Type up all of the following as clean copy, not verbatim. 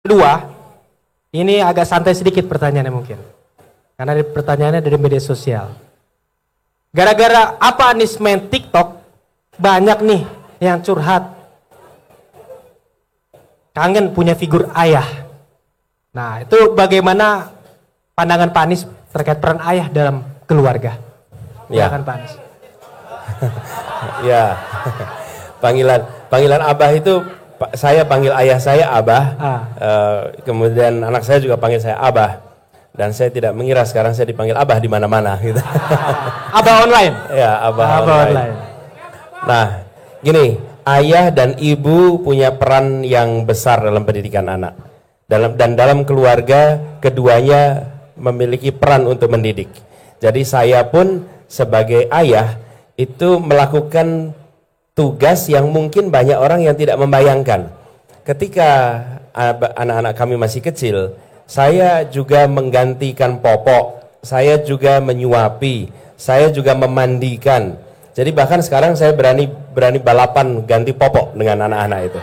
Kedua, ini agak santai sedikit pertanyaannya mungkin. Karena pertanyaannya dari media sosial. Gara-gara apa Anis main TikTok, banyak nih yang curhat. Kangen punya figur ayah. Nah, itu bagaimana pandangan Pak Anis terkait peran ayah dalam keluarga? Ya. Silakan Pak Anis. Ya. Panggilan Abah itu saya panggil ayah saya Abah. Kemudian anak saya juga panggil saya Abah. Dan saya tidak mengira sekarang saya dipanggil Abah di mana-mana gitu. Abah online. Ya, Abah online. online. Nah, gini, ayah dan ibu punya peran yang besar dalam pendidikan anak. Dalam keluarga keduanya memiliki peran untuk mendidik. Jadi saya pun sebagai ayah itu melakukan tugas yang mungkin banyak orang yang tidak membayangkan. Ketika anak-anak kami masih kecil, saya juga menggantikan popok, saya juga menyuapi, saya juga memandikan. Jadi bahkan sekarang saya berani balapan ganti popok dengan anak-anak itu.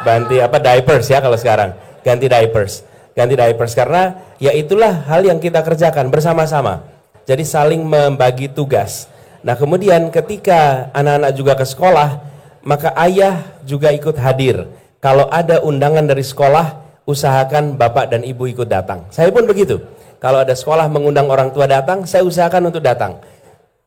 Ganti diapers ya kalau sekarang, ganti diapers karena ya itulah hal yang kita kerjakan bersama-sama. Jadi saling membagi tugas. Nah kemudian ketika anak-anak juga ke sekolah, maka ayah juga ikut hadir. Kalau ada undangan dari sekolah, usahakan bapak dan ibu ikut datang. Saya pun begitu. Kalau ada sekolah mengundang orang tua datang, saya usahakan untuk datang.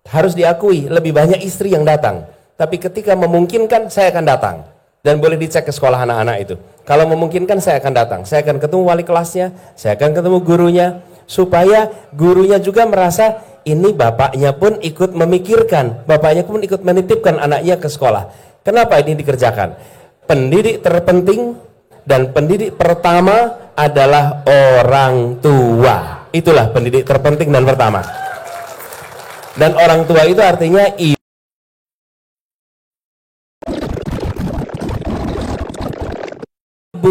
Harus diakui, lebih banyak istri yang datang. Tapi ketika memungkinkan, saya akan datang. Dan boleh dicek ke sekolah anak-anak itu. Kalau memungkinkan, saya akan datang. Saya akan ketemu wali kelasnya, saya akan ketemu gurunya. Supaya gurunya juga merasa, ini bapaknya pun ikut memikirkan. Bapaknya pun ikut menitipkan anaknya ke sekolah. Kenapa ini dikerjakan? Pendidik terpenting dan pendidik pertama adalah orang tua. Itulah pendidik terpenting dan pertama. Dan orang tua itu artinya ibu.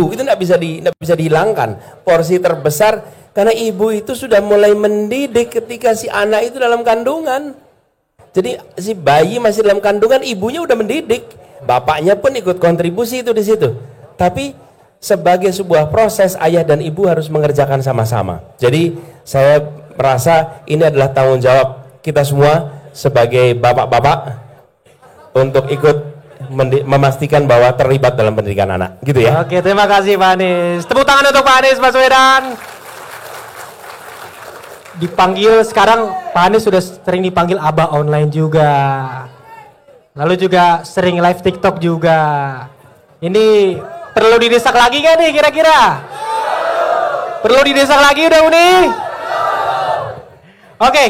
Itu tidak bisa dihilangkan. Porsi terbesar karena ibu itu sudah mulai mendidik ketika si anak itu dalam kandungan. Jadi si bayi masih dalam kandungan, ibunya udah mendidik. Bapaknya pun ikut kontribusi itu di situ. Tapi sebagai sebuah proses, ayah dan ibu harus mengerjakan sama-sama. Jadi saya merasa ini adalah tanggung jawab kita semua sebagai bapak-bapak untuk ikut memastikan bahwa terlibat dalam pendidikan anak, gitu ya. Oke, terima kasih Pak Anis. Tepuk tangan untuk Pak Anies Baswedan. Dipanggil sekarang Pak Anies sudah sering dipanggil Abah online juga. Lalu juga sering live TikTok juga. Ini perlu didesak lagi gak nih kira-kira? Perlu didesak lagi udah Uni? Oke.